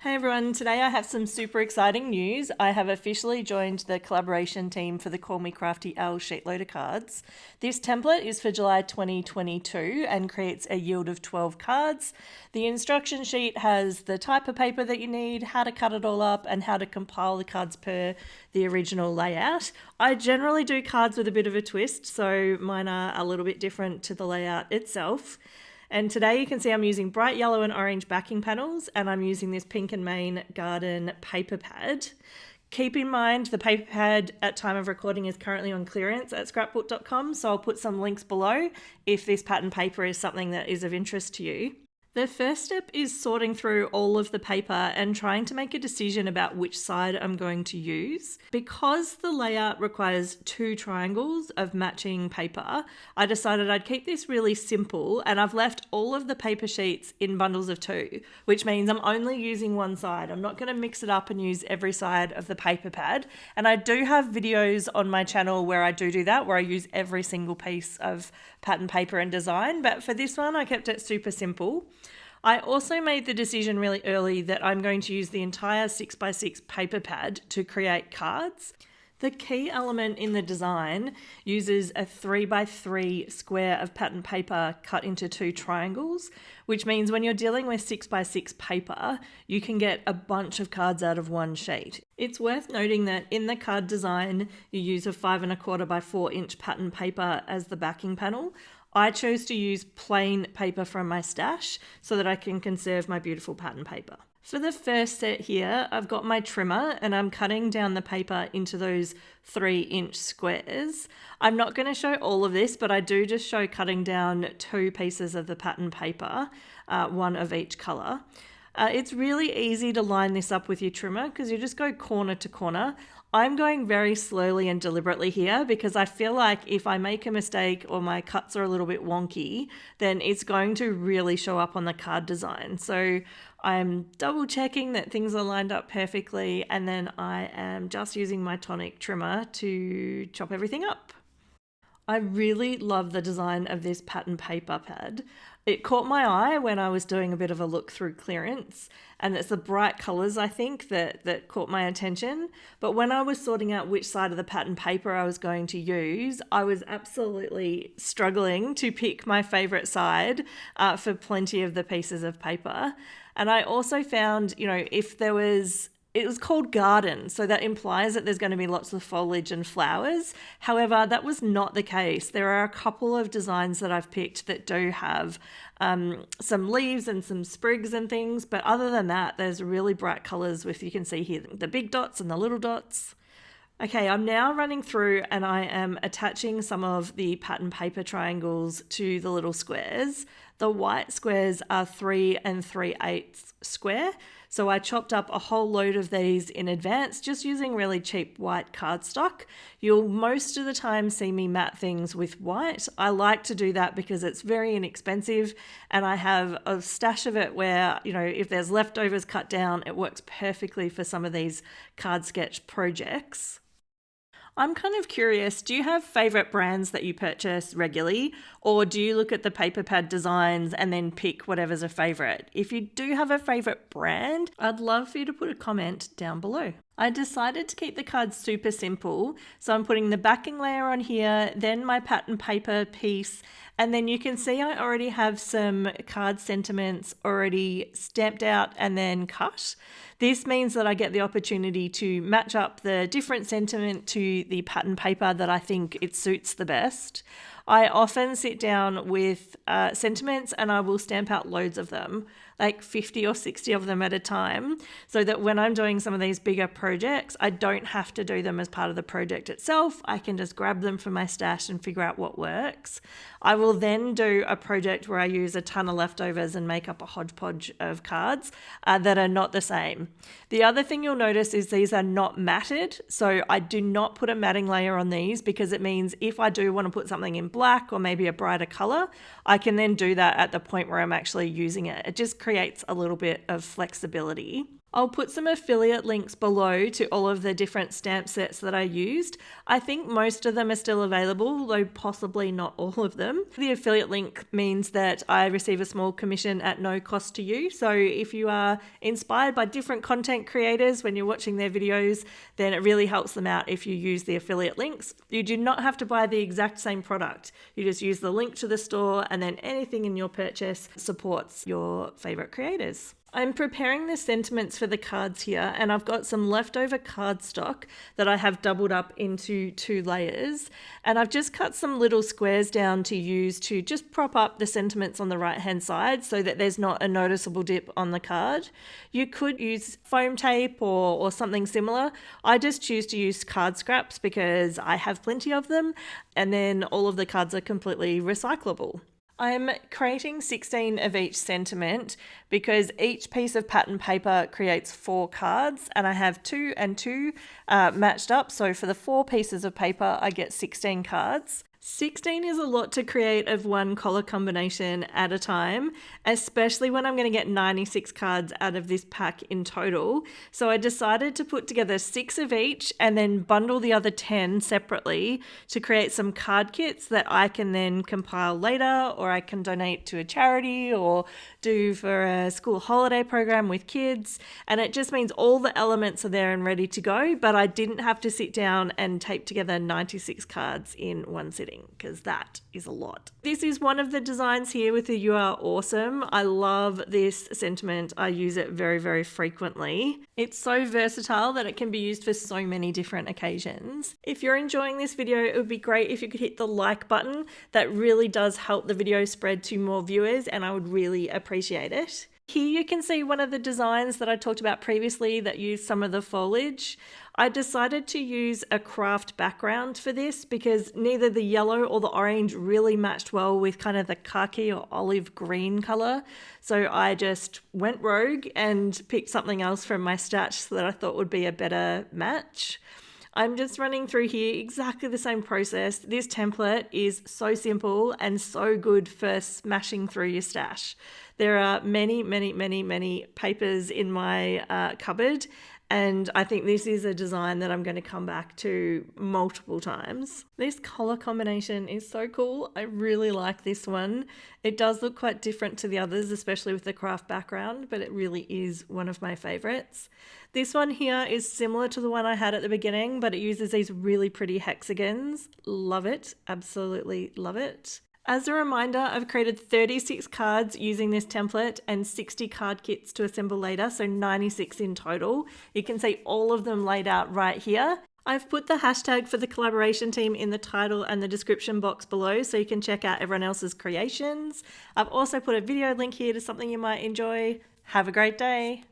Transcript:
Hey everyone, today I have some super exciting news. I have officially joined the collaboration team for the Call Me Crafty SheetLoad of Cards. This template is for July 2022 and creates a yield of 12 cards. The instruction sheet has the type of paper that you need, how to cut it all up, and how to compile the cards per the original layout. I generally do cards with a bit of a twist, so mine are a little bit different to the layout itself. And today you can see I'm using bright yellow and orange backing panels, and I'm using this Pink and Main Garden paper pad. Keep in mind the paper pad at time of recording is currently on clearance at scrapbook.com, so I'll put some links below if this pattern paper is something that is of interest to you. The first step is sorting through all of the paper and trying to make a decision about which side I'm going to use. Because the layout requires two triangles of matching paper, I decided I'd keep this really simple, and I've left all of the paper sheets in bundles of two, which means I'm only using one side. I'm not going to mix it up and use every side of the paper pad. And I do have videos on my channel where I do that, where I use every single piece of pattern paper and design, but for this one I kept it super simple. I also made the decision really early that I'm going to use the entire 6x6 paper pad to create cards. The key element in the design uses a 3x3 square of pattern paper cut into two triangles, which means when you're dealing with 6x6 paper, you can get a bunch of cards out of one sheet. It's worth noting that in the card design, you use a 5¼ by 4 inch pattern paper as the backing panel. I chose to use plain paper from my stash so that I can conserve my beautiful pattern paper. For the first set here, I've got my trimmer and I'm cutting down the paper into those 3-inch squares. I'm not going to show all of this, but I do just show cutting down 2 pieces of the pattern paper, one of each color. It's really easy to line this up with your trimmer because you just go corner to corner. I'm going very slowly and deliberately here because I feel like if I make a mistake or my cuts are a little bit wonky, then it's going to really show up on the card design. So I'm double checking that things are lined up perfectly, and then I am just using my tonic trimmer to chop everything up. I really love the design of this pattern paper pad. It caught my eye when I was doing a bit of a look through clearance, and it's the bright colors, I think, that caught my attention. But when I was sorting out which side of the pattern paper I was going to use, I was absolutely struggling to pick my favorite side for plenty of the pieces of paper. And I also found, it was called garden, so that implies that there's going to be lots of foliage and flowers. However, that was not the case. There are a couple of designs that I've picked that do have some leaves and some sprigs and things, but other than that, there's really bright colors with, you can see here, the big dots and the little dots. Okay, I'm now running through and I am attaching some of the pattern paper triangles to the little squares. The white squares are 3 3/8 square. So I chopped up a whole load of these in advance, just using really cheap white cardstock. You'll most of the time see me mat things with white. I like to do that because it's very inexpensive, and I have a stash of it where, if there's leftovers cut down, it works perfectly for some of these card sketch projects. I'm kind of curious, do you have favorite brands that you purchase regularly, or do you look at the paper pad designs and then pick whatever's a favorite? If you do have a favorite brand, I'd love for you to put a comment down below. I decided to keep the cards super simple, so I'm putting the backing layer on here, then my pattern paper piece, and then you can see I already have some card sentiments already stamped out and then cut. This means that I get the opportunity to match up the different sentiment to the pattern paper that I think it suits the best. I often sit down with sentiments and I will stamp out loads of them, like 50 or 60 of them at a time, so that when I'm doing some of these bigger projects, I don't have to do them as part of the project itself. I can just grab them from my stash and figure out what works. I will then do a project where I use a ton of leftovers and make up a hodgepodge of cards that are not the same. The other thing you'll notice is these are not matted, so I do not put a matting layer on these because it means if I do want to put something in black or maybe a brighter color, I can then do that at the point where I'm actually using it. It just creates a little bit of flexibility. I'll put some affiliate links below to all of the different stamp sets that I used. I think most of them are still available, though possibly not all of them. The affiliate link means that I receive a small commission at no cost to you. So if you are inspired by different content creators when you're watching their videos, then it really helps them out if you use the affiliate links. You do not have to buy the exact same product. You just use the link to the store, and then anything in your purchase supports your favorite creators. I'm preparing the sentiments for the cards here, and I've got some leftover cardstock that I have doubled up into 2 layers, and I've just cut some little squares down to use to just prop up the sentiments on the right hand side so that there's not a noticeable dip on the card. You could use foam tape or something similar. I just choose to use card scraps because I have plenty of them, and then all of the cards are completely recyclable. I'm creating 16 of each sentiment because each piece of pattern paper creates 4 cards, and I have 2 and 2 matched up. So for the 4 pieces of paper, I get 16 cards. 16 is a lot to create of one color combination at a time, especially when I'm going to get 96 cards out of this pack in total. So I decided to put together 6 of each and then bundle the other 10 separately to create some card kits that I can then compile later, or I can donate to a charity or do for a school holiday program with kids. And it just means all the elements are there and ready to go, but I didn't have to sit down and tape together 96 cards in one sitting, because that is a lot. This is one of the designs here with the "You Are Awesome." I love this sentiment. I use it very, very frequently. It's so versatile that it can be used for so many different occasions. If you're enjoying this video, it would be great if you could hit the like button. That really does help the video spread to more viewers, and I would really appreciate it. Here you can see one of the designs that I talked about previously that used some of the foliage. I decided to use a craft background for this because neither the yellow or the orange really matched well with kind of the khaki or olive green color. So I just went rogue and picked something else from my stash that I thought would be a better match. I'm just running through here exactly the same process. This template is so simple and so good for smashing through your stash. There are many, many, many, many papers in my cupboard, and I think this is a design that I'm going to come back to multiple times. This color combination is so cool. I really like this one. It does look quite different to the others, especially with the craft background, but it really is one of my favorites. This one here is similar to the one I had at the beginning, but it uses these really pretty hexagons. Love it. Absolutely love it. As a reminder, I've created 36 cards using this template and 60 card kits to assemble later, so 96 in total. You can see all of them laid out right here. I've put the hashtag for the collaboration team in the title and the description box below so you can check out everyone else's creations. I've also put a video link here to something you might enjoy. Have a great day.